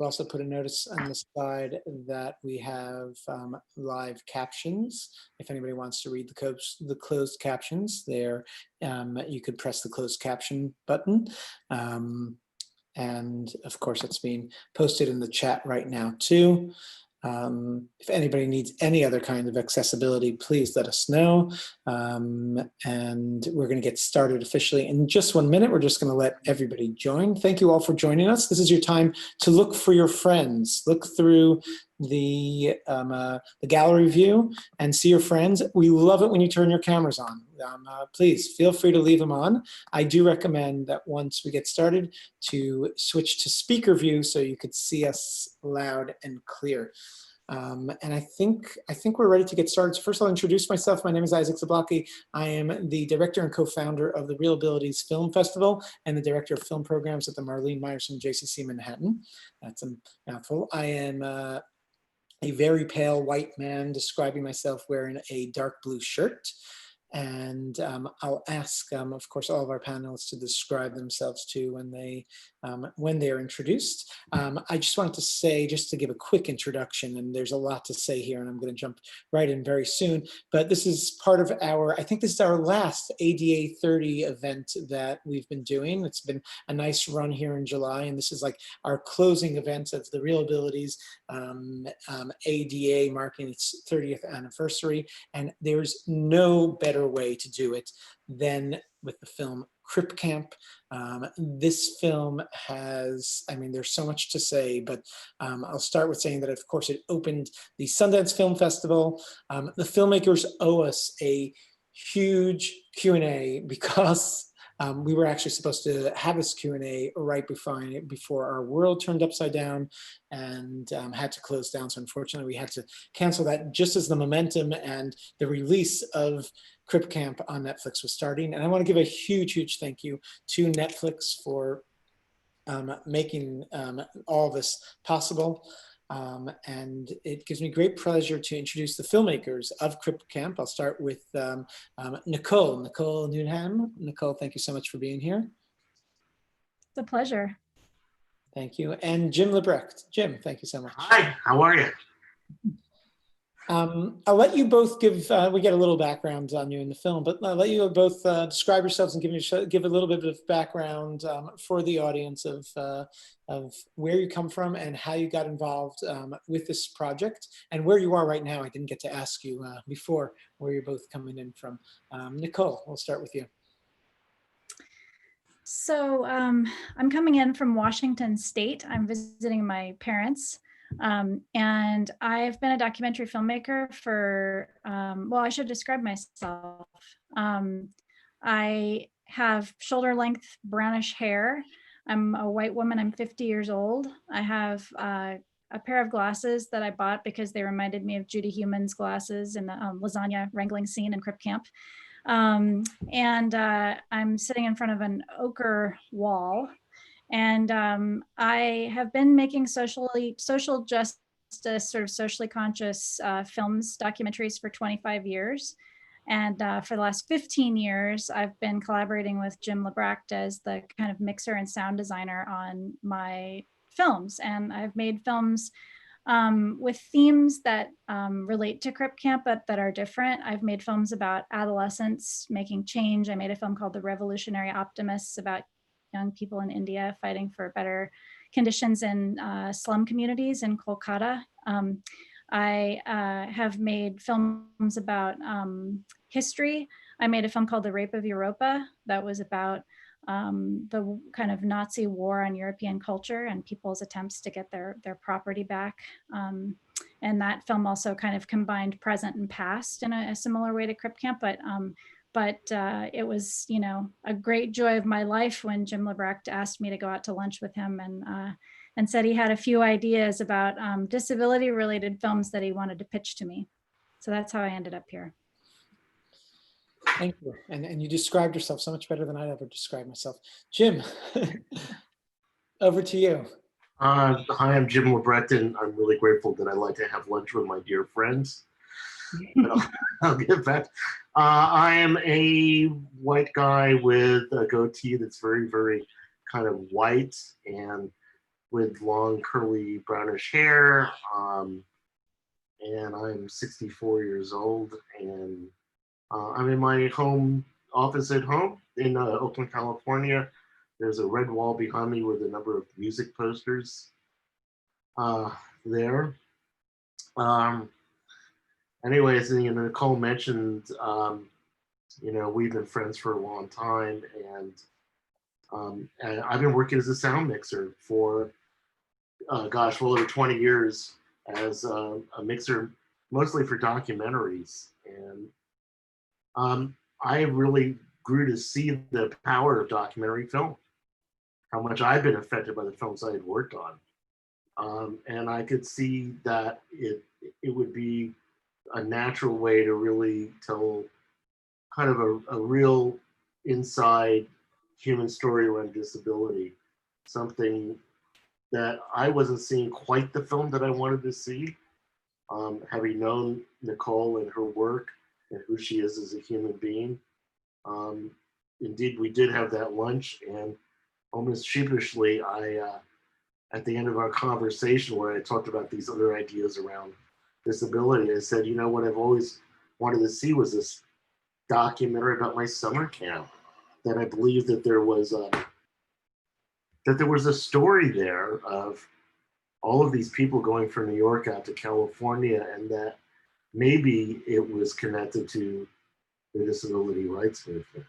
We'll also put a notice on the side that we have live captions. If anybody wants to read the closed captions, there you could press the closed caption button. And of course, it's being posted in the chat right now too. If anybody needs any other kind of accessibility, please let us know. And we're going to get started officially in just 1 minute. We're just going to let everybody join. Thank you all for joining us. This is your time to look for your friends. Look through the gallery view and see your friends. We love it when you turn your cameras on. Please feel free to leave them on. I do recommend that once we get started to switch to speaker view so you could see us loud and clear. And I think we're ready to get started. So first I'll introduce myself. My name is Isaac Zablocki. I am the director and co-founder of the ReelAbilities Film Festival and the director of film programs at the Marlene Meyerson JCC Manhattan. That's a mouthful. I am a very pale white man describing myself wearing a dark blue shirt. And I'll ask, of course, all of our panelists to describe themselves too when they are introduced. I just wanted to say, just to give a quick introduction, and there's a lot to say here, and I'm going to jump right in very soon. But this is part of I think this is our last ADA 30 event that we've been doing. It's been a nice run here in July, and this is like our closing event of the ReelAbilities ADA, marking its 30th anniversary. And there's no better way to do it than with the film Crip Camp. This film has, I mean, there's so much to say, but I'll start with saying that, of course, it opened the Sundance Film Festival. The filmmakers owe us a huge Q&A because we were actually supposed to have this Q&A right before our world turned upside down and had to close down. So unfortunately, we had to cancel that just as the momentum and the release of Crip Camp on Netflix was starting. And I want to give a huge, huge thank you to Netflix for making all this possible. And it gives me great pleasure to introduce the filmmakers of Crip Camp. I'll start with Nicole Newnham. Nicole, thank you so much for being here. It's a pleasure. Thank you. And Jim LeBrecht. Jim, thank you so much. Hi, how are you? I'll let you both give, we get a little background on you in the film, but I'll let you both describe yourselves and give a little bit of background for the audience of where you come from and how you got involved with this project and where you are right now. I didn't get to ask you before where you're both coming in from. Nicole, we'll start with you. So I'm coming in from Washington State. I'm visiting my parents. And I've been a documentary filmmaker for, well, I should describe myself. I have shoulder length brownish hair. I'm a white woman, I'm 50 years old. I have a pair of glasses that I bought because they reminded me of Judy Heumann's glasses in the lasagna wrangling scene in Crip Camp. And I'm sitting in front of an ochre wall. And I have been making social justice, sort of socially conscious films, documentaries for 25 years. And for the last 15 years, I've been collaborating with Jim LeBrecht as the kind of mixer and sound designer on my films. And I've made films with themes that relate to Crip Camp, but that are different. I've made films about adolescents making change. I made a film called The Revolutionary Optimists about young people in India fighting for better conditions in slum communities in Kolkata. I have made films about history. I made a film called The Rape of Europa that was about the kind of Nazi war on European culture and people's attempts to get their property back. And that film also kind of combined present and past in a similar way to Crip Camp, but it was, you know, a great joy of my life when Jim LeBrecht asked me to go out to lunch with him and said he had a few ideas about disability-related films that he wanted to pitch to me. So that's how I ended up here. Thank you. And you described yourself so much better than I'd ever describe myself. Jim, over to you. Hi, I'm Jim LeBrecht, and I'm really grateful that I like to have lunch with my dear friends. I'll get back. I am a white guy with a goatee that's very, very kind of white, and with long curly brownish hair. And I'm 64 years old, and I'm in my home office at home in Oakland, California. There's a red wall behind me with a number of music posters there. Anyways, you know, Nicole mentioned, you know, we've been friends for a long time, and I've been working as a sound mixer for, gosh, well over 20 years as a mixer, mostly for documentaries. And I really grew to see the power of documentary film, how much I've been affected by the films I had worked on. And I could see that it would be a natural way to really tell kind of a real inside human story around disability, something that I wasn't seeing quite the film that I wanted to see. Having known Nicole and her work and who she is as a human being. Indeed, we did have that lunch, and almost sheepishly, at the end of our conversation where I talked about these other ideas around disability, I said, you know, what I've always wanted to see was this documentary about my summer camp, that I believe that there was a story there of all of these people going from New York out to California, and that maybe it was connected to the disability rights movement.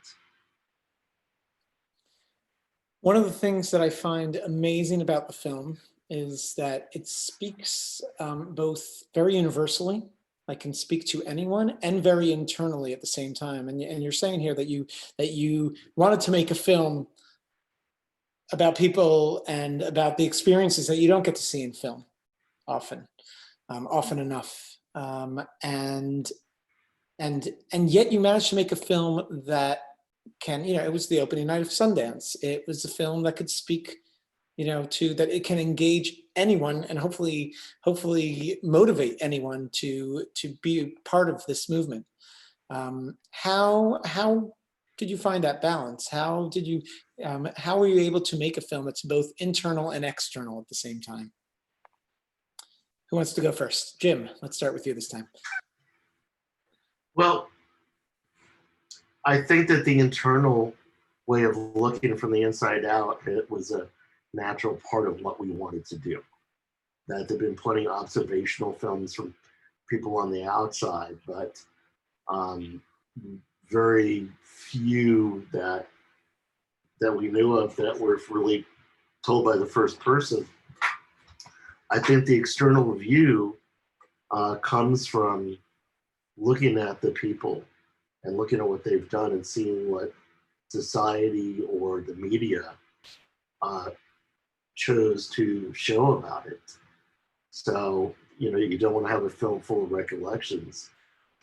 One of the things that I find amazing about the film is that it speaks both very universally, like can speak to anyone, and very internally at the same time. And you're saying here that you wanted to make a film about people and about the experiences that you don't get to see in film often enough. And yet you managed to make a film that can, you know, it was the opening night of Sundance. It was a film that could speak, you know, to that it can engage anyone and hopefully motivate anyone to be part of this movement. How did you find that balance? How were you able to make a film that's both internal and external at the same time? Who wants to go first? Jim, let's start with you this time. Well, I think that the internal way of looking from the inside out, it was a natural part of what we wanted to do. That there've been plenty of observational films from people on the outside, but very few that we knew of that were really told by the first person. I think the external view comes from looking at the people and looking at what they've done and seeing what society or the media chose to show about it. So, you know, you don't want to have a film full of recollections.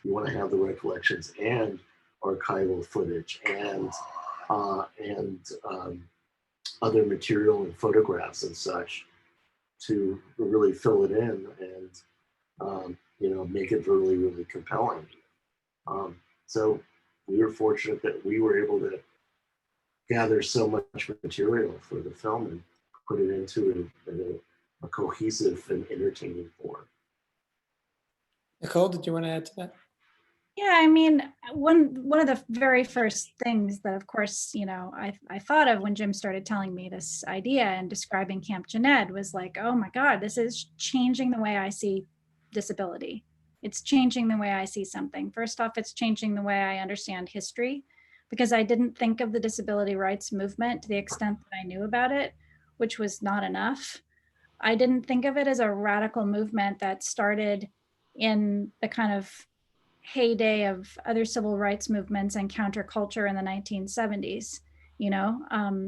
You want to have the recollections and archival footage and other material and photographs and such to really fill it in and you know, make it really, really compelling. So we were fortunate that we were able to gather so much material for the film and put it into a cohesive and entertaining form. Nicole, did you want to add to that? Yeah, I mean, one of the very first things that, of course, you know, I thought of when Jim started telling me this idea and describing Camp Jened was like, oh my God, this is changing the way I see disability. It's changing the way I see something. First off, it's changing the way I understand history, because I didn't think of the disability rights movement to the extent that I knew about it, which was not enough. I didn't think of it as a radical movement that started in the kind of heyday of other civil rights movements and counterculture in the 1970s, you know,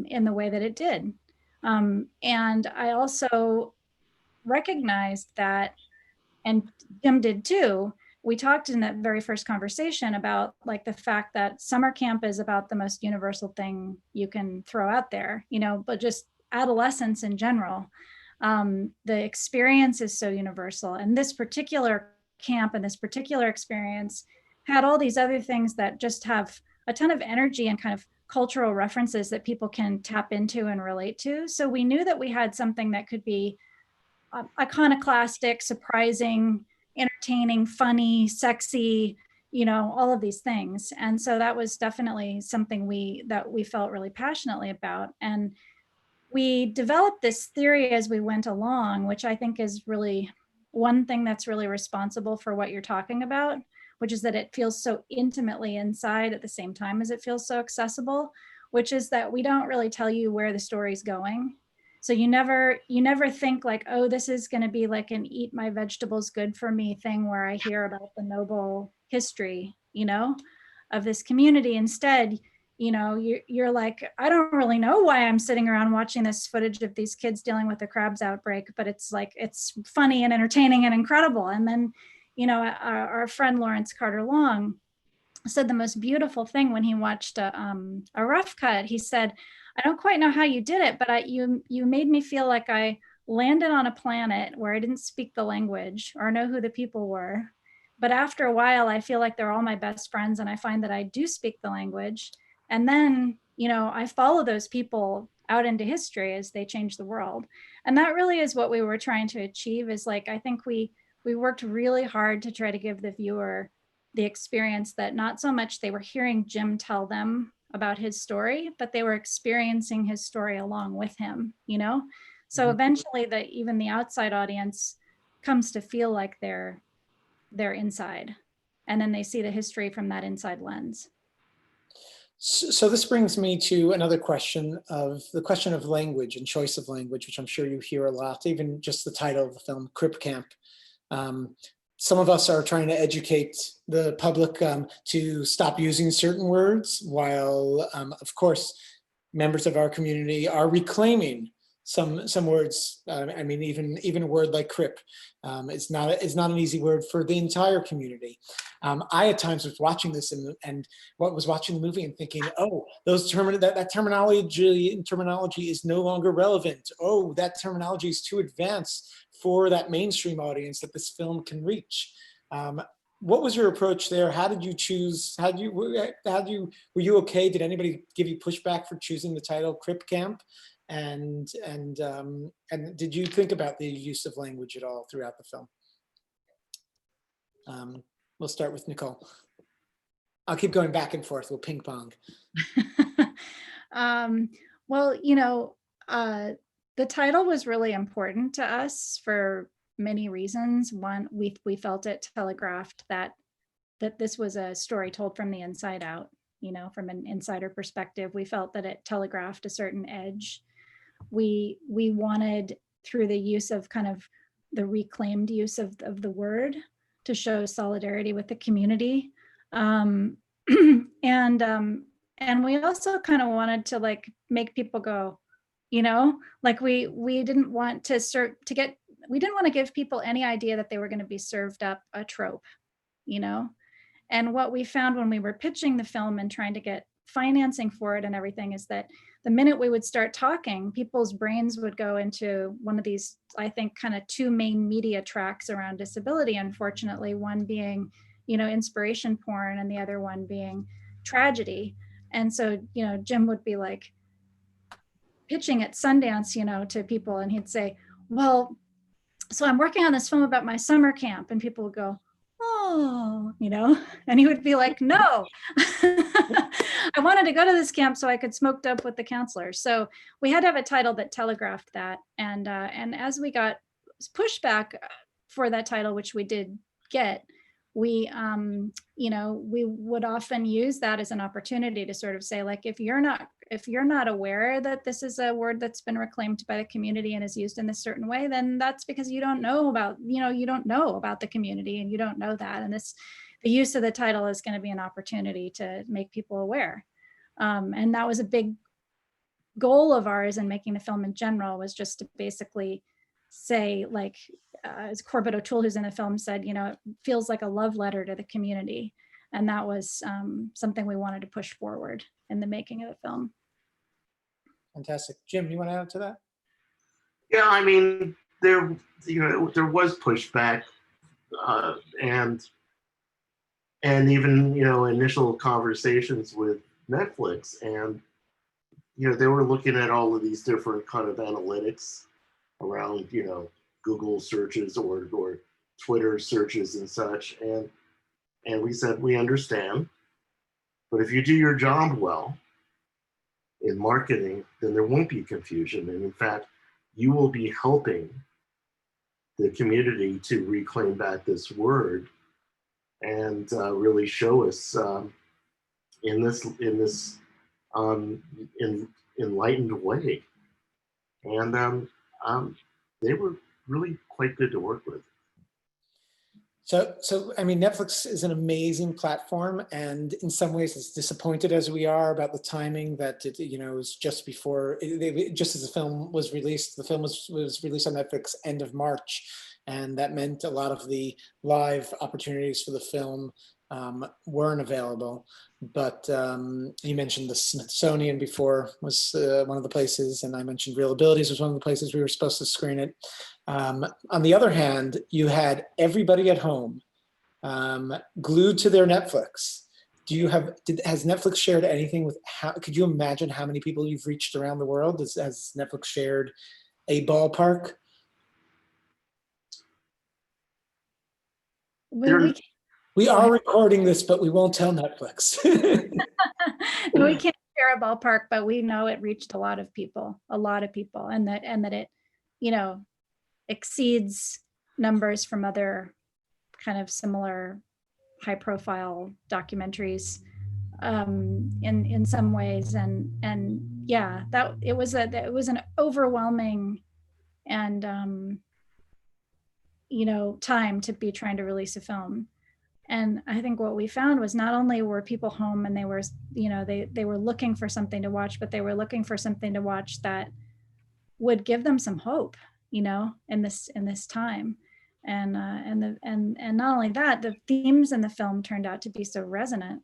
in the way that it did. And I also recognized that, and Jim did too, we talked in that very first conversation about like the fact that summer camp is about the most universal thing you can throw out there, you know, but just adolescence in general. The experience is so universal. And this particular camp and this particular experience had all these other things that just have a ton of energy and kind of cultural references that people can tap into and relate to. So we knew that we had something that could be iconoclastic, surprising, entertaining, funny, sexy, you know, all of these things. And so that was definitely something that we felt really passionately about. And we developed this theory as we went along, which I think is really one thing that's really responsible for what you're talking about, which is that it feels so intimately inside at the same time as it feels so accessible, which is that we don't really tell you where the story's going. So you never think like, oh, this is going to be like an eat my vegetables good for me thing where I hear about the noble history, you know, of this community. Instead, you know, you're like, I don't really know why I'm sitting around watching this footage of these kids dealing with a crabs outbreak, but it's like, it's funny and entertaining and incredible. And then, you know, our friend Lawrence Carter Long said the most beautiful thing when he watched a rough cut. He said, I don't quite know how you did it, but you made me feel like I landed on a planet where I didn't speak the language or know who the people were. But after a while, I feel like they're all my best friends and I find that I do speak the language. And then, you know, I follow those people out into history as they change the world. And that really is what we were trying to achieve, is like, I think we worked really hard to try to give the viewer the experience that not so much they were hearing Jim tell them about his story, but they were experiencing his story along with him, you know? So eventually even the outside audience comes to feel like they're inside, and then they see the history from that inside lens. So this brings me to another question of language and choice of language, which I'm sure you hear a lot, even just the title of the film, Crip Camp. Some of us are trying to educate the public to stop using certain words, while of course, members of our community are reclaiming some words. I mean, even a word like crip is not an easy word for the entire community. I at times was watching this and was watching the movie and thinking, oh, that terminology is no longer relevant. Oh, that terminology is too advanced for that mainstream audience that this film can reach. What was your approach there? How did you choose? Were you okay? Did anybody give you pushback for choosing the title Crip Camp? And did you think about the use of language at all throughout the film? We'll start with Nicole. I'll keep going back and forth. We'll ping pong. Well, you know, the title was really important to us for many reasons. One, we felt it telegraphed that this was a story told from the inside out, you know, from an insider perspective. We felt that it telegraphed a certain edge. We wanted, through the use of kind of the reclaimed use of the word, to show solidarity with the community. And we also kind of wanted to like make people go, you know, like we didn't want to we didn't want to give people any idea that they were going to be served up a trope, you know. And what we found when we were pitching the film and trying to get financing for it and everything is that the minute we would start talking, people's brains would go into one of these, I think, kind of two main media tracks around disability, unfortunately, one being, you know, inspiration porn and the other one being tragedy. And so, you know, Jim would be like pitching at Sundance, you know, to people, and he'd say, well, so I'm working on this film about my summer camp, and people would go, oh, you know, and he would be like, no, I wanted to go to this camp so I could smoke dope with the counselors. So we had to have a title that telegraphed that. And as we got pushback for that title, which we did get, we, you know, we would often use that as an opportunity to sort of say, like, if you're not aware that this is a word that's been reclaimed by the community and is used in a certain way, then that's because you don't know about, you know, you don't know about the community and you don't know that. And the use of the title is going to be an opportunity to make people aware. And that was a big goal of ours in making the film in general, was just to basically say, like, as Corbett O'Toole, who's in the film, said, you know, it feels like a love letter to the community. And that was something we wanted to push forward in the making of the film. Fantastic. Jim, you want to add to that? Yeah, I mean, there was pushback, and even, you know, initial conversations with Netflix, and they were looking at all of these different kind of analytics around Google searches or Twitter searches and such, and we said we understand, but if you do your job well in marketing, then there won't be confusion, and in fact, you will be helping the community to reclaim back this word and really show us in this enlightened way. And they were really quite good to work with. So I mean, Netflix is an amazing platform, and in some ways, as disappointed as we are about the timing that it was just before, just as the film was released. The film was released on Netflix end of March, and that meant a lot of the live opportunities for the film weren't available. But you mentioned the Smithsonian before was one of the places, and I mentioned ReelAbilities was one of the places we were supposed to screen it. On the other hand, you had everybody at home glued to their Netflix. Has Netflix shared anything with, could you imagine how many people you've reached around the world? Has Netflix shared a ballpark? We are recording this, but we won't tell Netflix. No, we can't share a ballpark, but we know it reached a lot of people, and that it, exceeds numbers from other kind of similar high-profile documentaries in some ways, and yeah, that it was an overwhelming and time to be trying to release a film. And I think what we found was not only were people home and they were, they were looking for something to watch, but they were looking for something to watch that would give them some hope, in this time. And not only that, the themes in the film turned out to be so resonant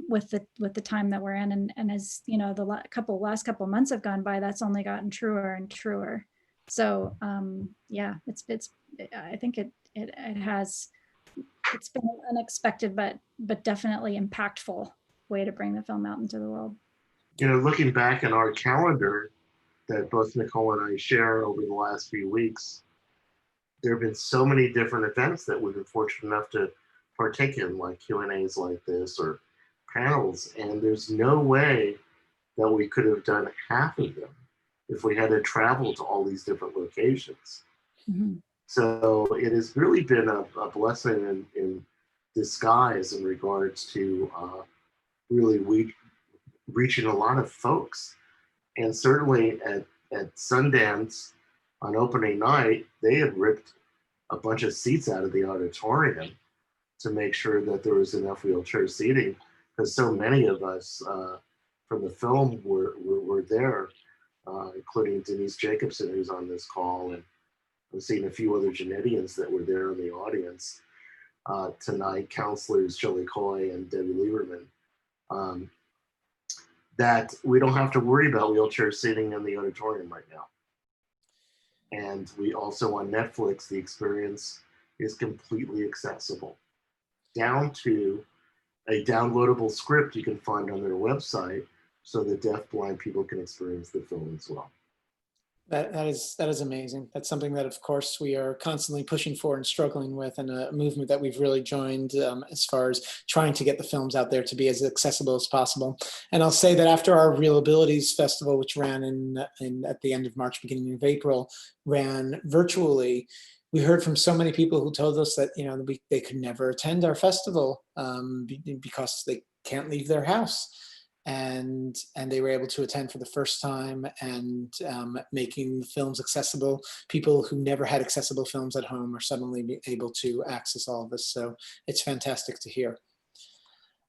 with the time that we're in. And as the last couple of months have gone by, that's only gotten truer and truer. So yeah, I think it's been an unexpected but definitely impactful way to bring the film out into the world. Looking back in our calendar that both Nicole and I share over the last few weeks, there have been so many different events that we've been fortunate enough to partake in, like Q&As like this or panels, and there's no way that we could have done half of them if we had to travel to all these different locations. Mm-hmm. So it has really been a blessing in disguise in regards to really reaching a lot of folks. And certainly at Sundance on opening night, they had ripped a bunch of seats out of the auditorium to make sure that there was enough wheelchair seating, because so many of us from the film were there, including Denise Jacobson, who's on this call, and I've seen a few other Genetians that were there in the audience tonight, counselors Shelley Coy and Debbie Lieberman, that we don't have to worry about wheelchair seating in the auditorium right now. And we also on Netflix, the experience is completely accessible, down to a downloadable script you can find on their website so that deaf-blind people can experience the film as well. That is amazing. That's something that, of course, we are constantly pushing for and struggling with, and a movement that we've really joined as far as trying to get the films out there to be as accessible as possible. And I'll say that after our ReelAbilities Festival, which ran at the end of March, beginning of April, ran virtually, we heard from so many people who told us that they could never attend our festival because they can't leave their house. And they were able to attend for the first time, and making films accessible. People who never had accessible films at home are suddenly able to access all of this. So it's fantastic to hear.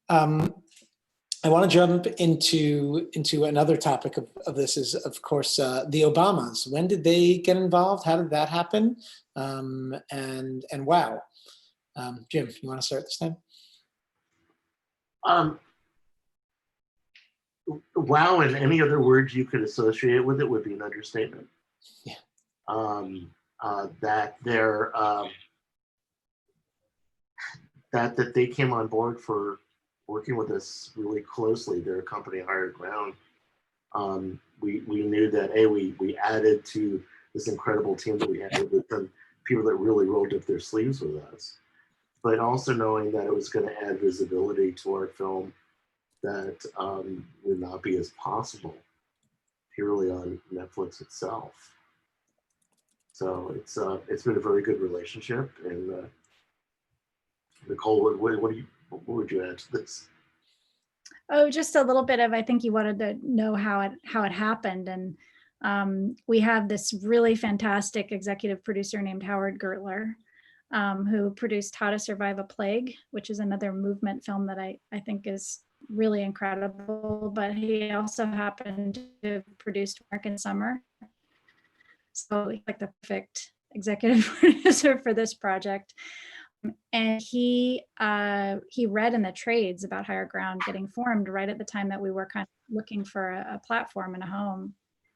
I want to jump into another topic of this is, of course, the Obamas. When did they get involved? How did that happen? And wow. Jim, you want to start this time? Wow, and any other words you could associate with it would be an understatement. Yeah. That they're that they came on board for working with us really closely, their company Higher Ground, we knew that we added to this incredible team that we had with them, people that really rolled up their sleeves with us, but also knowing that it was going to add visibility to our film that would not be as possible purely on Netflix itself. So it's been a very good relationship. And Nicole, what would you add to this? Oh, just a little bit of, I think you wanted to know how it happened. And we have this really fantastic executive producer named Howard Gertler, who produced How to Survive a Plague, which is another movement film that I think is really incredible. But he also happened to have produced American Summer. So he's like the perfect executive producer for this project. And he read in the trades about Higher Ground getting formed right at the time that we were kind of looking for a platform and a home.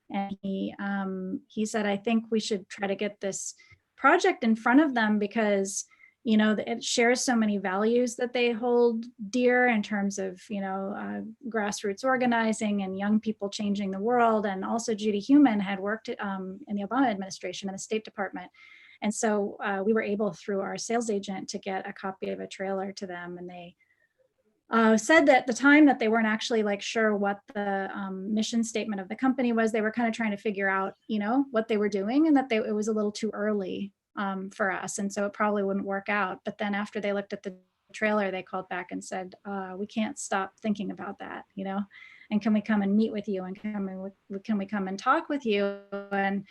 And he said, I think we should try to get this project in front of them because, you know, it shares so many values that they hold dear in terms of, you know, grassroots organizing and young people changing the world. And also Judy Heumann had worked in the Obama administration in the State Department. And so we were able through our sales agent to get a copy of a trailer to them. And they said that at the time that they weren't actually like sure what the mission statement of the company was. They were kind of trying to figure out, you know, what they were doing and that it was a little too early for us. And so it probably wouldn't work out. But then after they looked at the trailer, they called back and said, we can't stop thinking about that, you know, and can we come and meet with you and can we come and talk with you? And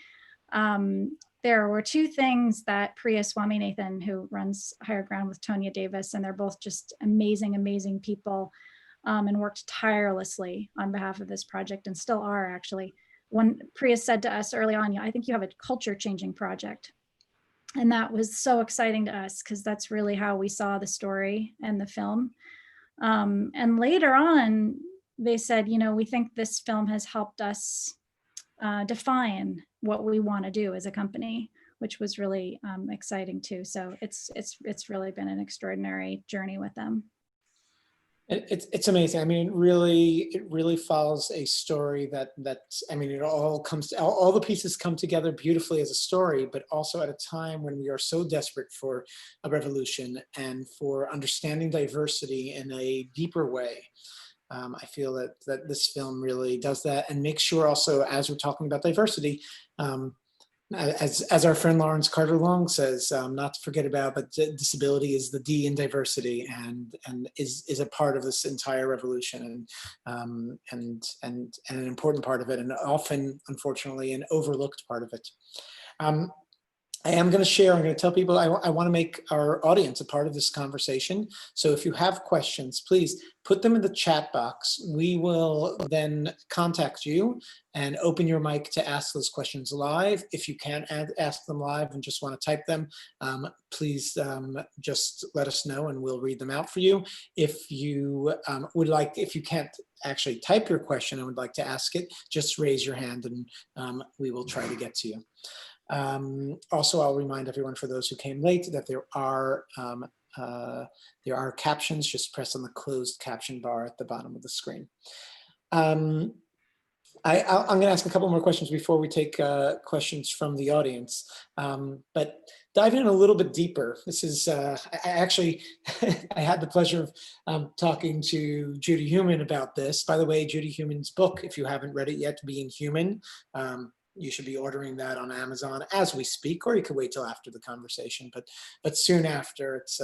there were two things that Priya Swaminathan, who runs Higher Ground with Tonya Davis, and they're both just amazing, amazing people, and worked tirelessly on behalf of this project and still are actually. When Priya said to us early on, I think you have a culture changing project. And that was so exciting to us because that's really how we saw the story and the film. And later on, they said, you know, we think this film has helped us define what we want to do as a company, which was really exciting too. So it's really been an extraordinary journey with them. It's amazing. I mean, it really follows a story that's, I mean, it all comes, all the pieces come together beautifully as a story, but also at a time when we are so desperate for a revolution and for understanding diversity in a deeper way. I feel that this film really does that and makes sure also, as we're talking about diversity, as our friend Lawrence Carter Long says, not to forget about, but disability is the D in diversity and is a part of this entire revolution and an important part of it, and often, unfortunately, an overlooked part of it. I am going to share, I'm going to tell people I want to make our audience a part of this conversation. So if you have questions, please put them in the chat box. We will then contact you and open your mic to ask those questions live. If you can't ask them live and just want to type them, please just let us know and we'll read them out for you. If you if you can't actually type your question and would like to ask it, just raise your hand and we will try to get to you. Also, I'll remind everyone, for those who came late, that there are captions. Just press on the closed caption bar at the bottom of the screen. I'm going to ask a couple more questions before we take questions from the audience, but dive in a little bit deeper. This is, I actually, I had the pleasure of talking to Judy Heumann about this. By the way, Judy Heumann's book, if you haven't read it yet, Being Human, you should be ordering that on Amazon as we speak, or you could wait till after the conversation. But soon after, it's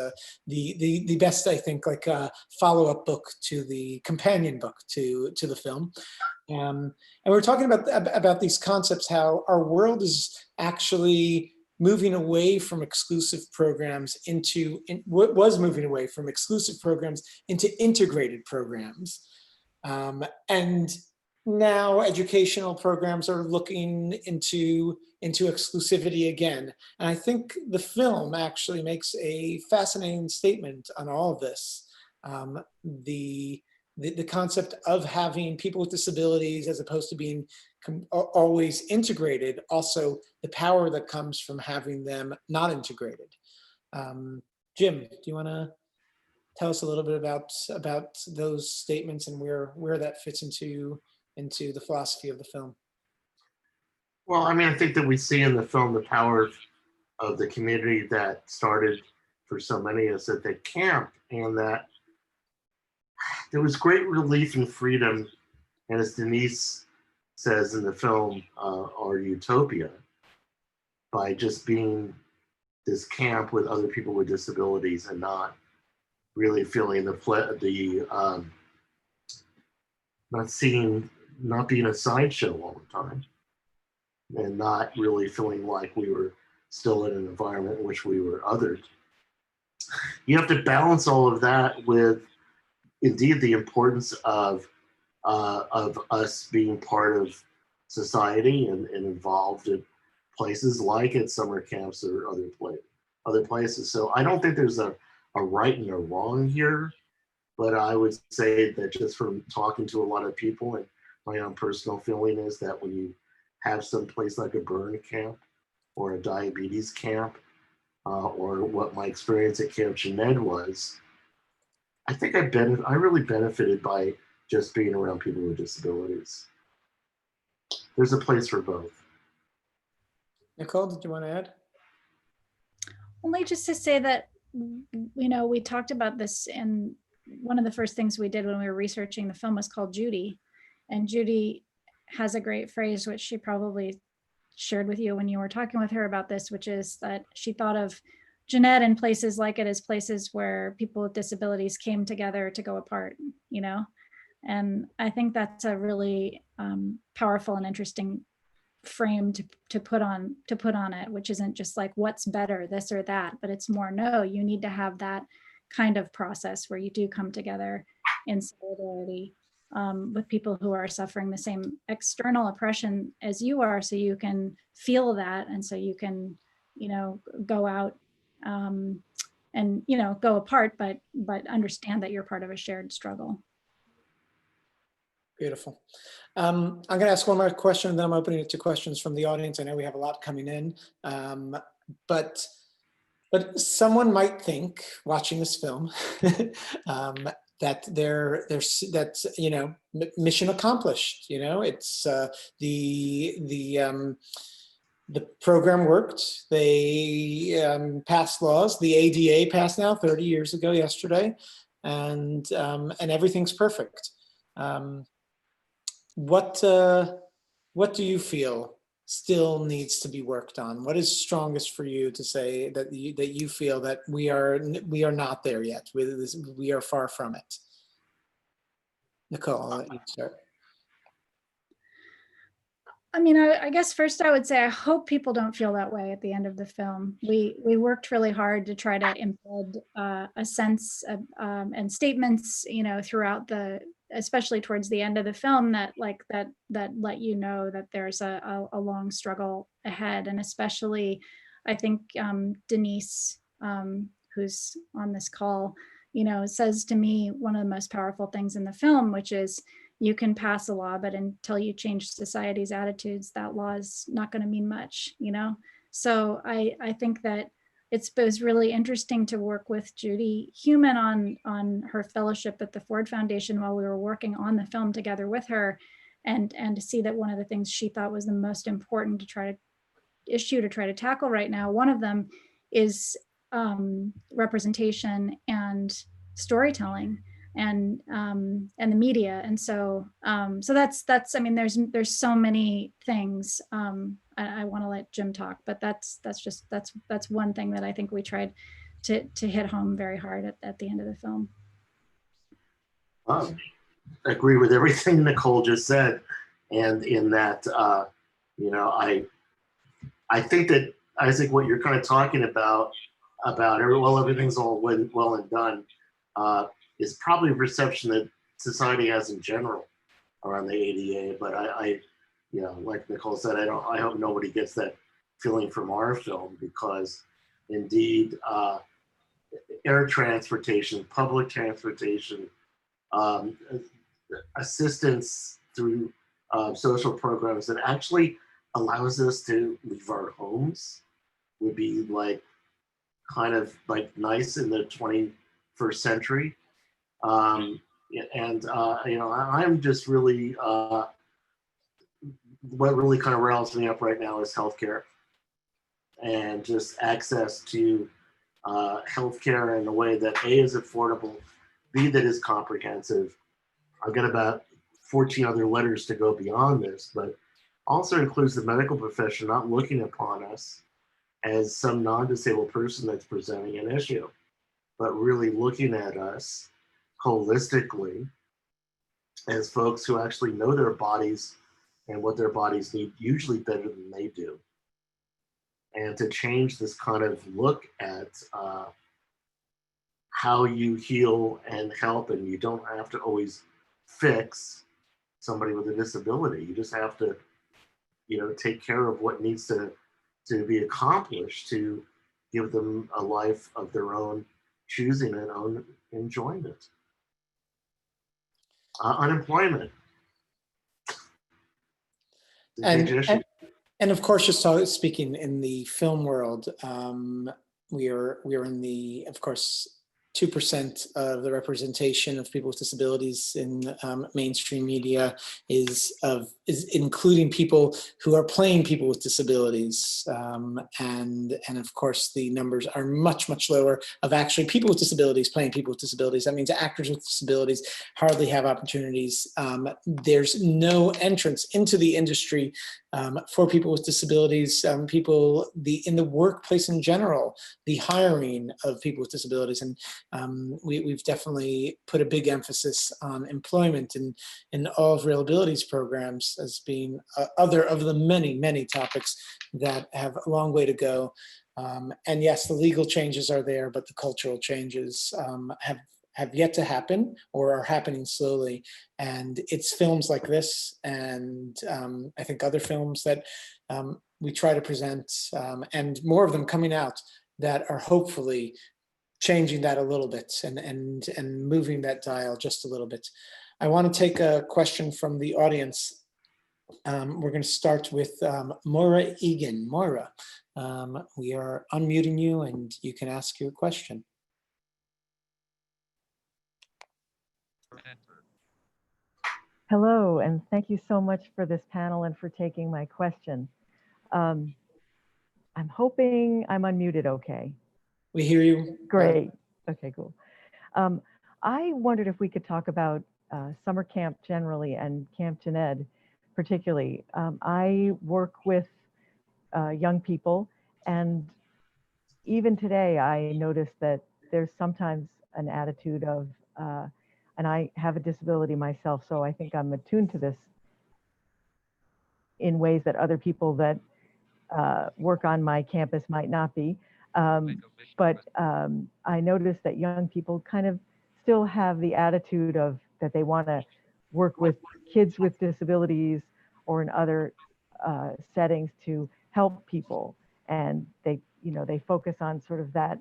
the best, I think, like follow-up book to the companion book to the film. And we're talking about these concepts, how our world is actually moving away from exclusive programs was moving away from exclusive programs into integrated programs, and now educational programs are looking into exclusivity again. And I think the film actually makes a fascinating statement on all of this. The concept of having people with disabilities as opposed to being always integrated, also the power that comes from having them not integrated. Jim, do you want to tell us a little bit about those statements and where that fits into the philosophy of the film. Well, I mean, I think that we see in the film the power of the community that started for so many of us at the camp, and that there was great relief and freedom, and as Denise says in the film, our utopia, by just being this camp with other people with disabilities and not really feeling not being a sideshow all the time, and not really feeling like we were still in an environment in which we were othered. You have to balance all of that with, indeed, the importance of us being part of society and involved in places like at summer camps or other places. So I don't think there's a right and a wrong here, but I would say that just from talking to a lot of people, and my own personal feeling is that when you have some place like a burn camp or a diabetes camp, or what my experience at Camp Jeanette was, I think I really benefited by just being around people with disabilities. There's a place for both. Nicole, did you want to add? Only just to say that, we talked about this, and one of the first things we did when we were researching the film was called Judy. And Judy has a great phrase, which she probably shared with you when you were talking with her about this, which is that she thought of Jeanette and places like it as places where people with disabilities came together to go apart, And I think that's a really powerful and interesting frame to put on it, which isn't just like what's better, this or that, but it's more, no, you need to have that kind of process where you do come together in solidarity with people who are suffering the same external oppression as you are, so you can feel that, and so you can go out and go apart, but understand that you're part of a shared struggle. Beautiful. I'm going to ask one more question, and then I'm opening it to questions from the audience. I know we have a lot coming in, but someone might think, watching this film, that that's mission accomplished. It's the program worked. They passed laws. The ADA passed now 30 years ago yesterday, and everything's perfect. What do you feel still needs to be worked on? What is strongest for you to say that you feel that we are not there yet? We are far from it. Nicole, I'll let you start. I mean, I guess first I would say I hope people don't feel that way at the end of the film. We worked really hard to try to embed a sense of, and statements, throughout especially towards the end of the film, that let you know that there's a long struggle ahead. And especially, I think Denise, who's on this call, says to me one of the most powerful things in the film, which is, you can pass a law, but until you change society's attitudes, that law is not going to mean much, So I think that it was really interesting to work with Judy Heumann on her fellowship at the Ford Foundation while we were working on the film together with her, and to see that one of the things she thought was the most important to try to tackle right now, one of them is representation and storytelling, and the media. And so that's I mean, there's so many things. I want to let Jim talk, but that's one thing that I think we tried to hit home very hard at the end of the film. I agree with everything Nicole just said, and in that I think that Isaac, what you're kind of talking about everything's all well and done, is probably a perception that society has in general around the ADA. But I like Nicole said, I hope nobody gets that feeling from our film, because indeed, air transportation, public transportation, assistance through social programs that actually allows us to leave our homes would be kind of nice in the 21st century. I'm just really, what really kind of riles me up right now is healthcare, and just access to healthcare in a way that A, is affordable, B, that is comprehensive. I've got about 14 other letters to go beyond this, but also includes the medical profession not looking upon us as some non-disabled person that's presenting an issue, but really looking at us holistically as folks who actually know their bodies and what their bodies need, usually better than they do. And to change this kind of look at how you heal and help, and you don't have to always fix somebody with a disability. You just have to, take care of what needs to be accomplished to give them a life of their own choosing and own enjoyment. Unemployment. It's a big issue. And of course, just speaking in the film world, we are in the, of course, 2% of the representation of people with disabilities in mainstream media is including people who are playing people with disabilities, and of course the numbers are much lower of actually people with disabilities playing people with disabilities. That means actors with disabilities hardly have opportunities. There's no entrance into the industry for people with disabilities. In the workplace in general, the hiring of people with disabilities, and we've definitely put a big emphasis on employment in all of ReelAbilities programs as being other of the many topics that have a long way to go. And yes, the legal changes are there, but the cultural changes have yet to happen or are happening slowly. And it's films like this, and I think other films that we try to present, and more of them coming out, that are hopefully changing that a little bit and moving that dial just a little bit. I want to take a question from the audience. We're going to start with Moira Egan. Moira, we are unmuting you and you can ask your question. Hello, and thank you so much for this panel and for taking my question. I'm hoping I'm unmuted okay. We hear you. Great. Okay, cool. I wondered if we could talk about summer camp generally and Camp Jened particularly. I work with young people, and even today I notice that there's sometimes an attitude of, and I have a disability myself, so I think I'm attuned to this in ways that other people that work on my campus might not be. But I noticed that young people kind of still have the attitude of that they want to work with kids with disabilities or in other settings to help people, and they focus on sort of that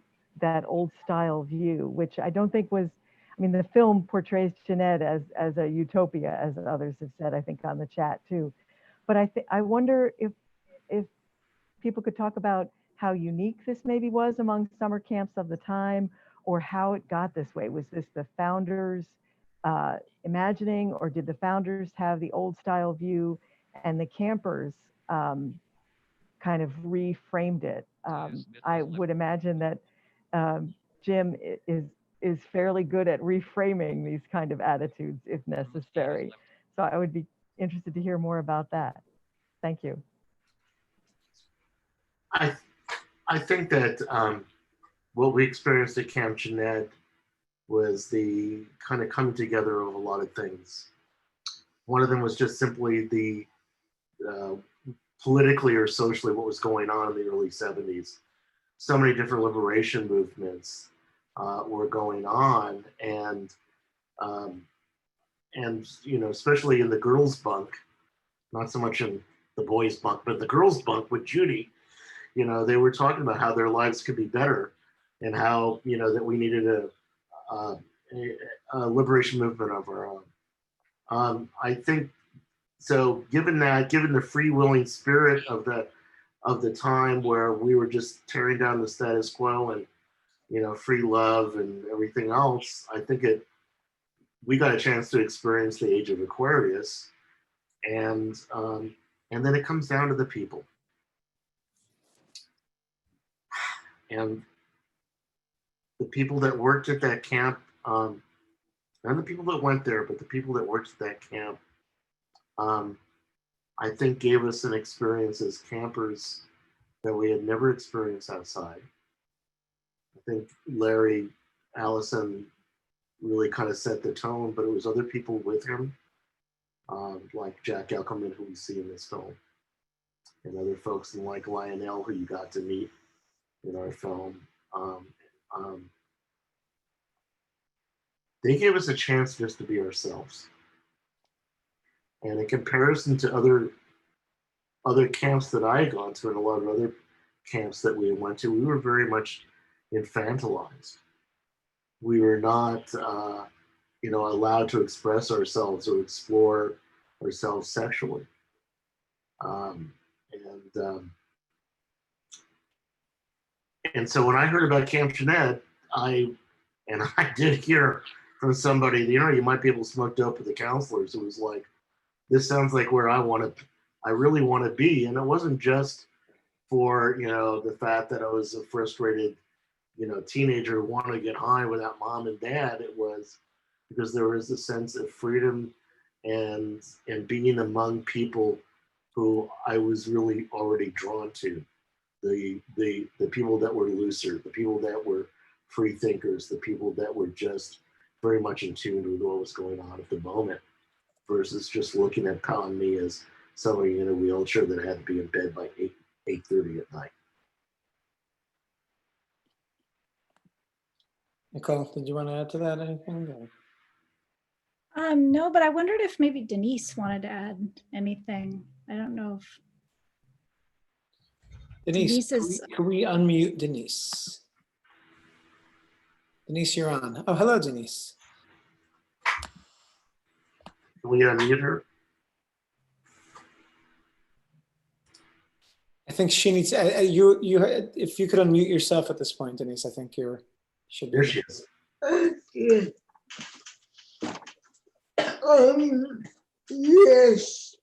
old style view, which I don't think was. I mean, the film portrays Jened as a utopia, as others have said, I think, on the chat too. But I wonder if people could talk about how unique this maybe was among summer camps of the time, or how it got this way. Was this the founders imagining, or did the founders have the old style view and the campers kind of reframed it? I would imagine that Jim is fairly good at reframing these kind of attitudes if necessary. So I would be interested to hear more about that. Thank you. I think that what we experienced at Camp Jened was the kind of coming together of a lot of things. One of them was just simply the politically or socially what was going on in the early 70s. So many different liberation movements were going on, and especially in the girls' bunk, not so much in the boys' bunk, but the girls' bunk with Judy. They were talking about how their lives could be better, and how that we needed a liberation movement of our own. I think so. Given the freewheeling spirit of the time, where we were just tearing down the status quo and you know, free love and everything else, I think we got a chance to experience the age of Aquarius, and then it comes down to the people. And the people that worked at that camp, not the people that went there, but the people that worked at that camp, I think gave us an experience as campers that we had never experienced outside. I think Larry Allison really kind of set the tone, but it was other people with him, like Jack Elkerman, who we see in this film, and other folks like Lionel, who you got to meet in our film. They gave us a chance just to be ourselves. And in comparison to other camps that I had gone to and a lot of other camps that we went to, we were very much infantilized. We were not, you know, allowed to express ourselves or explore ourselves sexually. And so when I heard about Camp Jeanette, I did hear from somebody, you know, you might be able to smoke dope with the counselors. It was like, this sounds like where I really want to be. And it wasn't just for, you know, the fact that I was a frustrated, you know, teenager who wanted to get high without mom and dad. It was because there was a sense of freedom and being among people who I was really already drawn to. The people that were looser, the people that were free thinkers, the people that were just very much in tune with what was going on at the moment, versus just looking upon me as somebody in a wheelchair that had to be in bed by 8:30 at night. Nicole, did you want to add to that anything? Or? No, but I wondered if maybe Denise wanted to add anything. I don't know if Denise, is. can we unmute Denise? Denise, you're on. Oh, hello, Denise. Can we unmute her? I think she needs you. If you could unmute yourself at this point, Denise, I think you should be. There she is. Okay. Yes.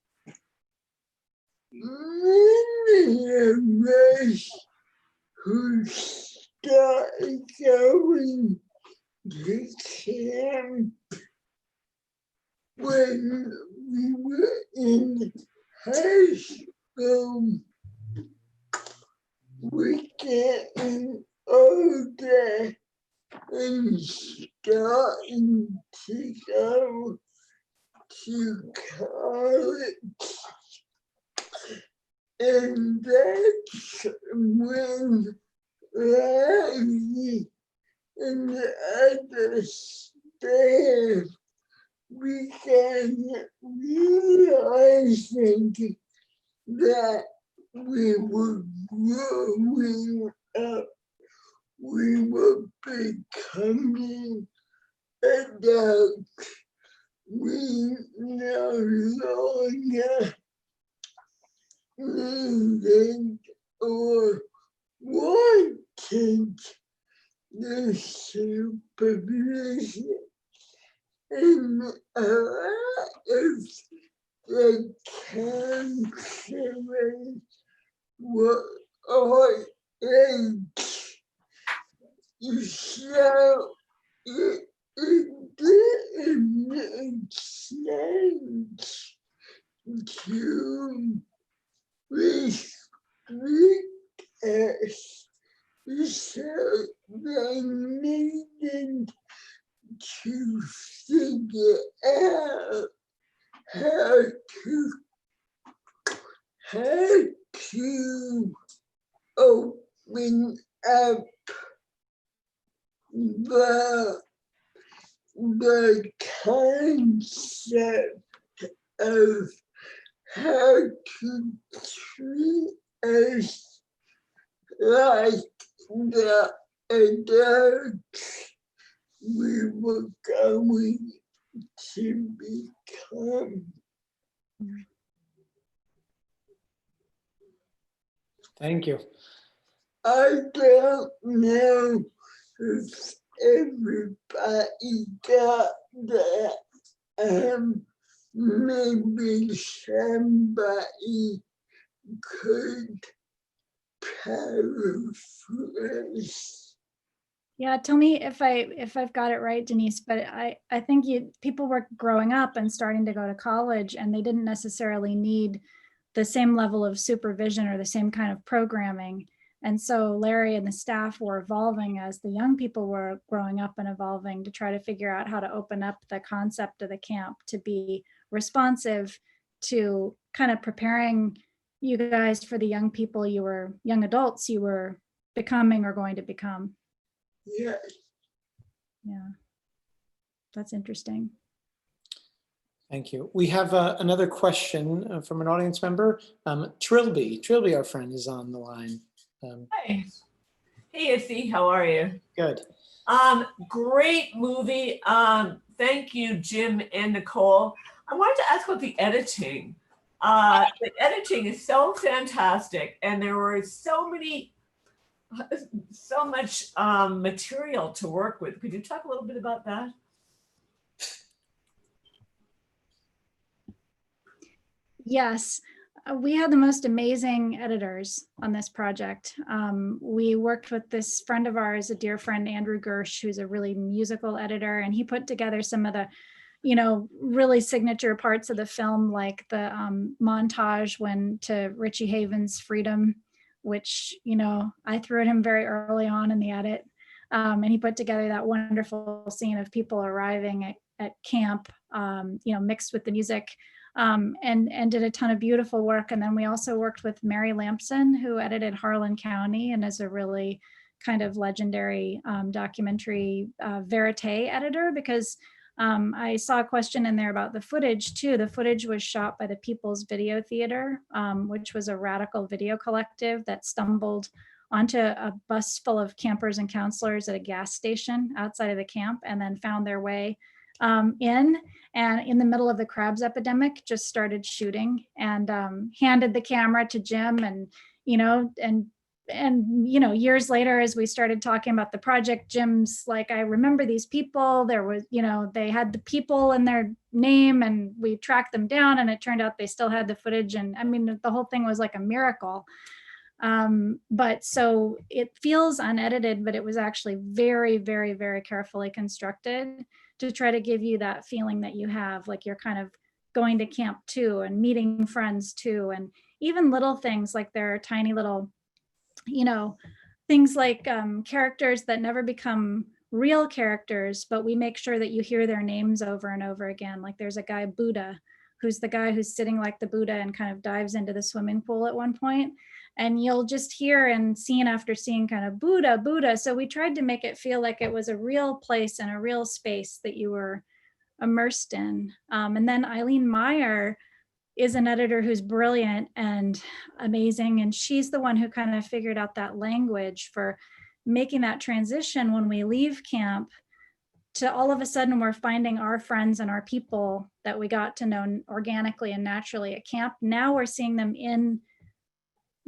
Many of us who started going to camp when we were in high school, we're getting older and starting to go to college, and that's when Larry and the other staff began realizing that we were growing up. We were becoming adults. We no longer needed or wanted the supervision and a lot of the counselors were our age. So it didn't make sense to restrict us. So they needed to figure out how to open up the concept of how to treat us like the adults we were going to become. Thank you. I don't know if everybody got that, maybe somebody could paraphrase. Yeah, tell me if I've got it right, Denise, but I think people were growing up and starting to go to college, and they didn't necessarily need the same level of supervision or the same kind of programming. And so Larry and the staff were evolving as the young people were growing up and evolving to try to figure out how to open up the concept of the camp to be responsive to kind of preparing you guys for the young people young adults you were becoming or going to become. Yes. Yeah, that's interesting. Thank you. We have another question from an audience member. Trilby, our friend, is on the line. Hi. Hey, Iffy, how are you? Good. Great movie. Thank you, Jim and Nicole. I wanted to ask about the editing. The editing is so fantastic, and there were so much material to work with. Could you talk a little bit about that? Yes, we had the most amazing editors on this project. We worked with this friend of ours, a dear friend, Andrew Gersh, who's a really musical editor, and he put together some of the, really signature parts of the film, like the montage to Richie Haven's Freedom, which, I threw at him very early on in the edit. And he put together that wonderful scene of people arriving at camp, mixed with the music. And did a ton of beautiful work. And then we also worked with Mary Lampson, who edited Harlan County and is a really kind of legendary documentary verite editor, because I saw a question in there about the footage too. The footage was shot by the People's Video Theater, which was a radical video collective that stumbled onto a bus full of campers and counselors at a gas station outside of the camp, and then found their way and in the middle of the crabs epidemic just started shooting, and handed the camera to Jim, and years later, as we started talking about the project, Jim's like, I remember these people. There was, they had the people in their name, and we tracked them down, and it turned out they still had the footage. And I mean, the whole thing was like a miracle. But so it feels unedited, but it was actually very, very, very carefully constructed to try to give you that feeling that you have, like you're kind of going to camp too, and meeting friends too. And even little things like there are tiny little, things like characters that never become real characters, but we make sure that you hear their names over and over again. Like there's a guy, Buddha, who's the guy who's sitting like the Buddha and kind of dives into the swimming pool at one point. And you'll just hear in scene after scene kind of Buddha, Buddha. So we tried to make it feel like it was a real place and a real space that you were immersed in. And then Eileen Meyer is an editor who's brilliant and amazing. And she's the one who kind of figured out that language for making that transition when we leave camp to all of a sudden we're finding our friends and our people that we got to know organically and naturally at camp. Now we're seeing them in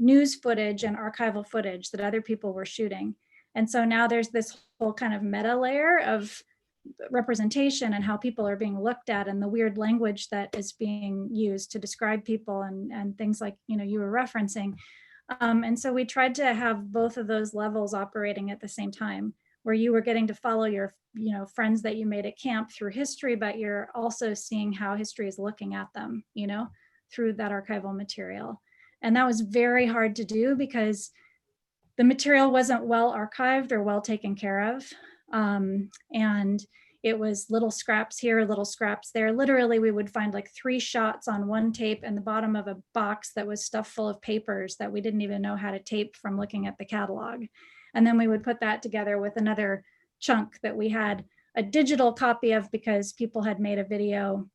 news footage and archival footage that other people were shooting. And so now there's this whole kind of meta layer of representation and how people are being looked at, and the weird language that is being used to describe people and things like, you were referencing. And so we tried to have both of those levels operating at the same time, where you were getting to follow your, friends that you made at camp through history, but you're also seeing how history is looking at them, through that archival material. And that was very hard to do because the material wasn't well archived or well taken care of. And it was little scraps here, little scraps there. Literally, we would find like 3 shots on one tape in the bottom of a box that was stuffed full of papers that we didn't even know how to tape from looking at the catalog. And then we would put that together with another chunk that we had a digital copy of because people had made a video,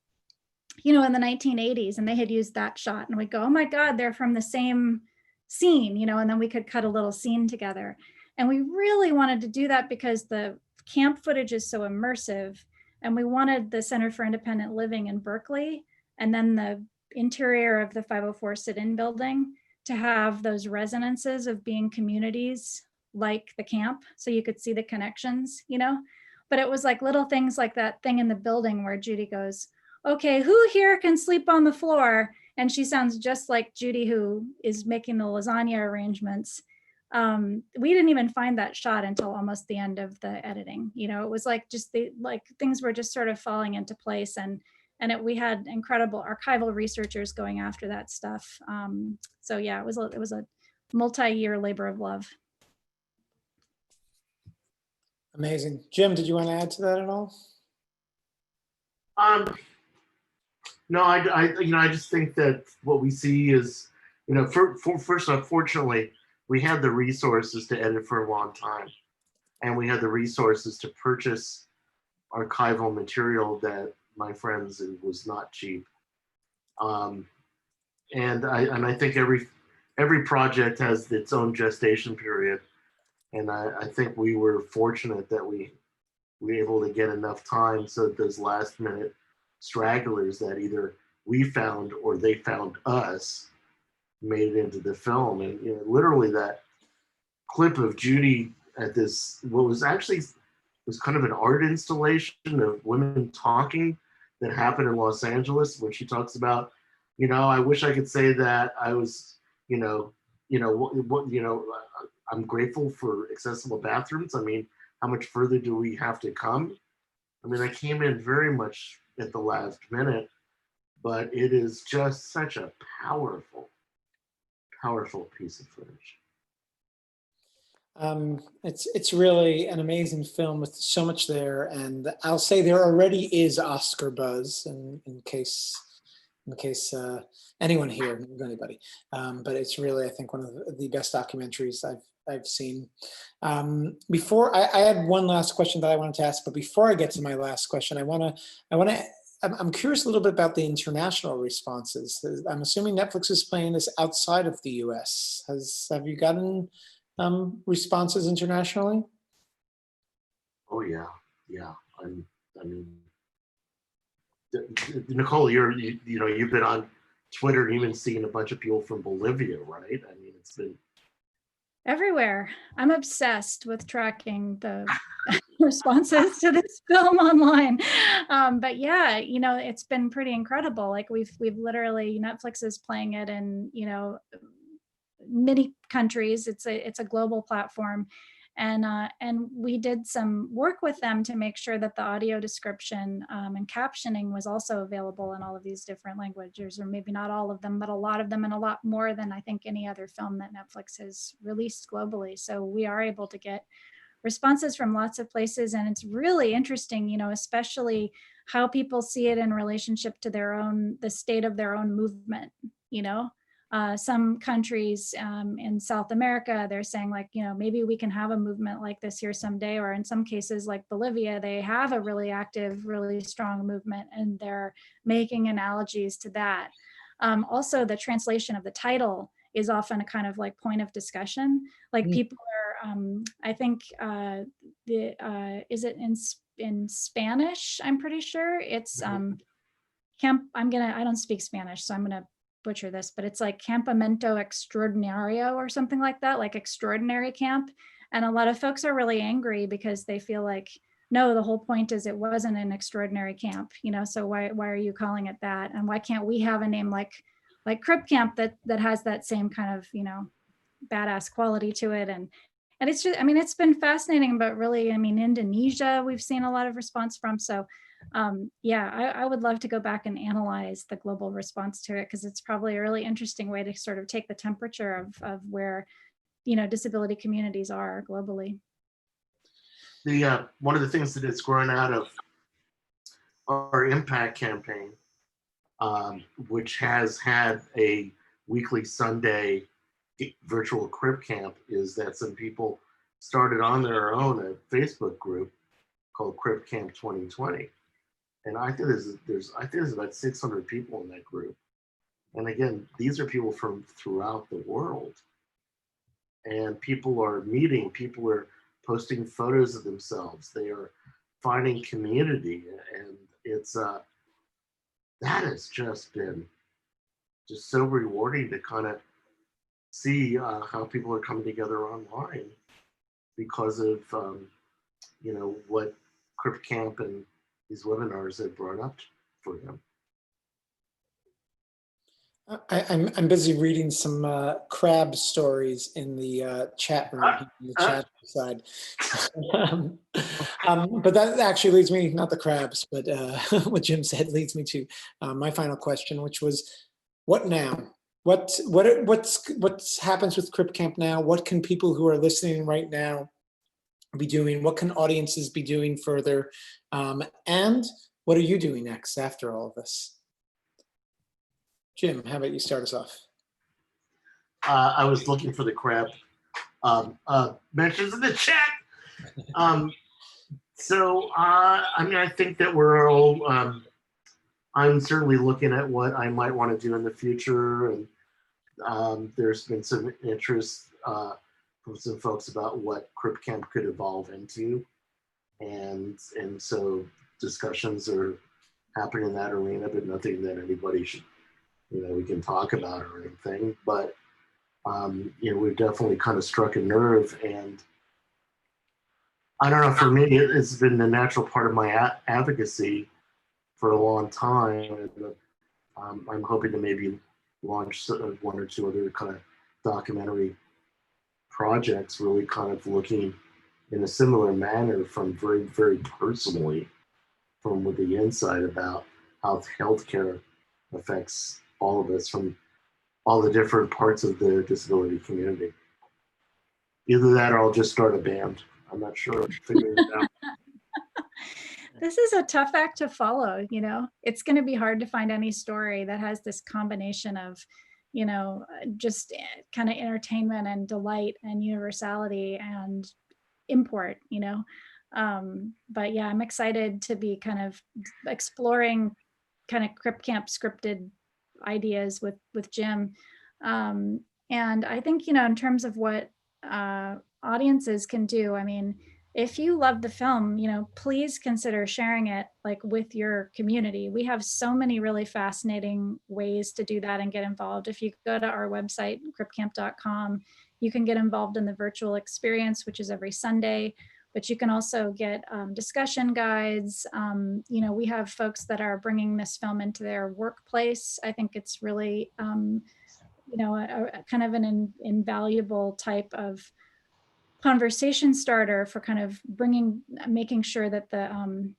in the 1980s, and they had used that shot, and we'd go, oh my God, they're from the same scene, and then we could cut a little scene together. And we really wanted to do that because the camp footage is so immersive, and we wanted the Center for Independent Living in Berkeley and then the interior of the 504 sit-in building to have those resonances of being communities like the camp, so you could see the connections, you know? But it was like little things like that thing in the building where Judy goes, okay, who here can sleep on the floor? And she sounds just like Judy, who is making the lasagna arrangements. We didn't even find that shot until almost the end of the editing. You know, it was like just things were just sort of falling into place, and we had incredible archival researchers going after that stuff. So yeah, it was a multi-year labor of love. Amazing. Jim, did you want to add to that at all? No, I just think that what we see is, first off, fortunately, we had the resources to edit for a long time, and we had the resources to purchase archival material that, my friends, it was not cheap. And I think every project has its own gestation period, and I think we were fortunate that we were able to get enough time so that those last minute stragglers that either we found or they found us made it into the film. And literally that clip of Judy at this, what was kind of an art installation of women talking that happened in Los Angeles, when she talks about, I wish I could say that I was, I'm grateful for accessible bathrooms. I mean, how much further do we have to come? I mean, I came in very much at the last minute, but it is just such a powerful, powerful piece of footage. It's really an amazing film with so much there, and I'll say there already is Oscar buzz in case anyone here knows anybody. But it's really, I think, one of the best documentaries I've seen. Before I had one last question that I wanted to ask, but before I get to my last question, I'm curious a little bit about the international responses. I'm assuming Netflix is playing this outside of the US. Have you gotten responses internationally? Oh yeah. I mean, Nicole, you've been on Twitter and even seen a bunch of people from Bolivia, right? I mean, it's been everywhere. I'm obsessed with tracking the responses to this film online. But yeah, it's been pretty incredible. Like we've literally, Netflix is playing it in, many countries. It's a global platform. And we did some work with them to make sure that the audio description and captioning was also available in all of these different languages, or maybe not all of them, but a lot of them, and a lot more than I think any other film that Netflix has released globally. So we are able to get responses from lots of places, and it's really interesting, especially how people see it in relationship to the state of their own movement. Some countries in South America, they're saying like, maybe we can have a movement like this here someday, or in some cases like Bolivia, they have a really active, really strong movement, and they're making analogies to that. Also, the translation of the title is often a kind of like point of discussion. Like people are, I think, is it in Spanish? I'm pretty sure it's camp. I don't speak Spanish, so I'm gonna butcher this, but it's like Campamento Extraordinario or something like that, like extraordinary camp. And a lot of folks are really angry because they feel like, no, the whole point is it wasn't an extraordinary camp, so why are you calling it that? And why can't we have a name like Crip Camp that has that same kind of, badass quality to it? And it's just, it's been fascinating, but really, Indonesia, we've seen a lot of response from. So yeah, I would love to go back and analyze the global response to it, because it's probably a really interesting way to sort of take the temperature of where, disability communities are globally. One of the things that it's grown out of our impact campaign, which has had a weekly Sunday virtual Crip Camp, is that some people started on their own a Facebook group called Crip Camp 2020. And I think there's about 600 people in that group. And again, these are people from throughout the world. And people are meeting, people are posting photos of themselves. They are finding community. And it's, that has just been just so rewarding to kind of see how people are coming together online. because of what Crip Camp and these webinars have brought up for them. I'm busy reading some crab stories in the chat room, in the chat side. But that actually leads me, not the crabs, but what Jim said leads me to my final question, which was, what now? What happens with Crip Camp now? What can people who are listening right now be doing? What can audiences be doing further? And what are you doing next after all of this? Jim, how about you start us off? I was looking for the crab mentions in the chat. I think that we're all, I'm certainly looking at what I might want to do in the future. And there's been some interest from some folks about what Crip Camp could evolve into. And so discussions are happening in that arena, but nothing that anybody should, we can talk about or anything. But, we've definitely kind of struck a nerve. And I don't know, for me, it's been the natural part of my advocacy for a long time. And, I'm hoping to maybe launch one or two other kind of documentary projects, really kind of looking in a similar manner from very, very personally from with the inside about how healthcare affects all of us from all the different parts of the disability community. Either that or I'll just start a band. I'm not sure. Figure it out. This is a tough act to follow, It's going to be hard to find any story that has this combination of, just kind of entertainment and delight and universality and import, But yeah, I'm excited to be kind of exploring kind of Crip Camp scripted ideas with Jim. And I think, in terms of what audiences can do, I mean, if you love the film, please consider sharing it with your community. We have so many really fascinating ways to do that and get involved. If you go to our website, cripcamp.com, you can get involved in the virtual experience, which is every Sunday, but you can also get discussion guides. We have folks that are bringing this film into their workplace. I think it's really, a kind of an invaluable type of conversation starter for kind of making sure that the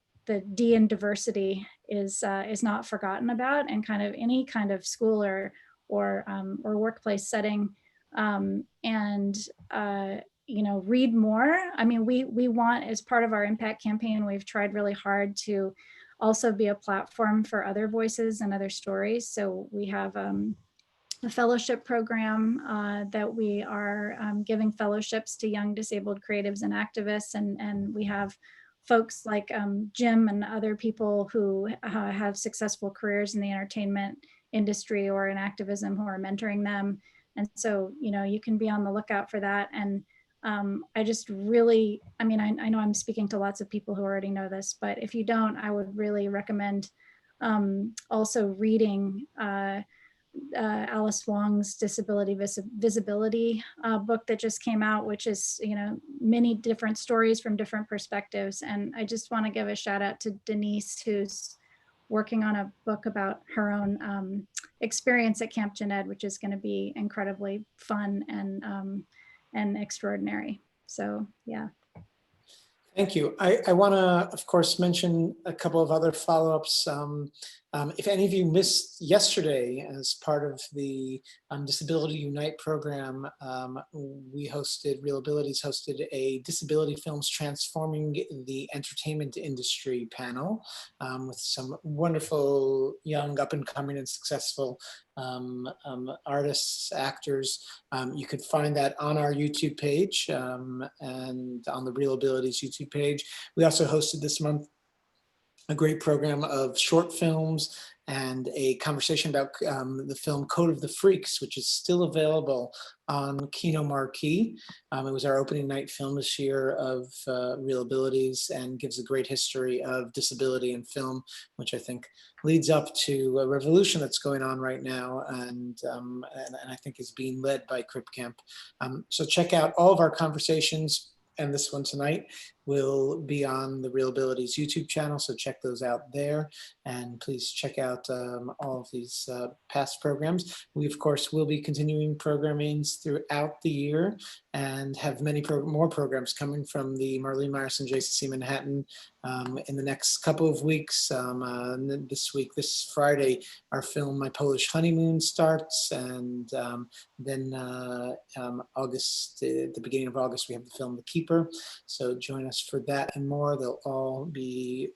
D in diversity is not forgotten about, and kind of any kind of school or workplace setting, read more. I mean, we want, as part of our impact campaign, we've tried really hard to also be a platform for other voices and other stories. So we have a fellowship program that we are giving fellowships to young disabled creatives and activists. And we have folks like Jim and other people who have successful careers in the entertainment industry or in activism who are mentoring them. And so, you can be on the lookout for that. And I just really, I mean, I know I'm speaking to lots of people who already know this, but if you don't, I would really recommend also reading Alice Wong's Disability Visibility book that just came out, which is, many different stories from different perspectives. And I just want to give a shout out to Denise, who's working on a book about her own experience at Camp Q+A, which is going to be incredibly fun and extraordinary. So, yeah. Thank you. I want to, of course, mention a couple of other follow-ups. If any of you missed yesterday, as part of the Disability Unite program, ReelAbilities hosted a Disability Films Transforming the Entertainment Industry panel with some wonderful young, up-and-coming and successful artists, actors. You could find that on our YouTube page and on the ReelAbilities YouTube page. We also hosted this month a great program of short films and a conversation about the film Code of the Freaks, which is still available on Kino Marquee. It was our opening night film this year of ReelAbilities, and gives a great history of disability in film, which I think leads up to a revolution that's going on right now, and I think is being led by Crip Camp. So check out all of our conversations and this one tonight will be on the ReelAbilities YouTube channel, so check those out there. And please check out all of these past programs. We, of course, will be continuing programming throughout the year and have many more programs coming from the Marlene Myerson JCC Manhattan in the next couple of weeks. This Friday, our film My Polish Honeymoon starts, and then August, the beginning of August, we have the film The Keeper. So join us for that and more. They'll all be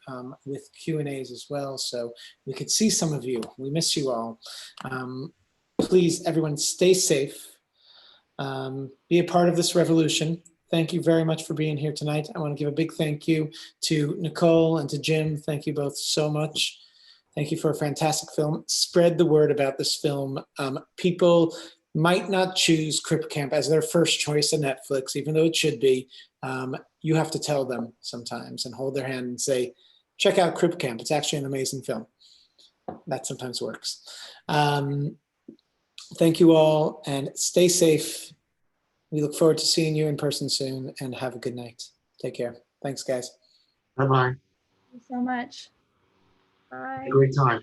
with Q&As as well, so we could see some of you. We miss you all. Please, everyone, stay safe. Be a part of this revolution. Thank you very much for being here tonight. I want to give a big thank you to Nicole and to Jim. Thank you both so much. Thank you for a fantastic film. Spread the word about this film. People might not choose Crip Camp as their first choice of Netflix, even though it should be. You have to tell them sometimes and hold their hand and say, check out Crip Camp. It's actually an amazing film. That sometimes works. Thank you all, and stay safe. We look forward to seeing you in person soon, and have a good night. Take care. Thanks, guys. Bye-bye. Thank you so much. Bye. Great time.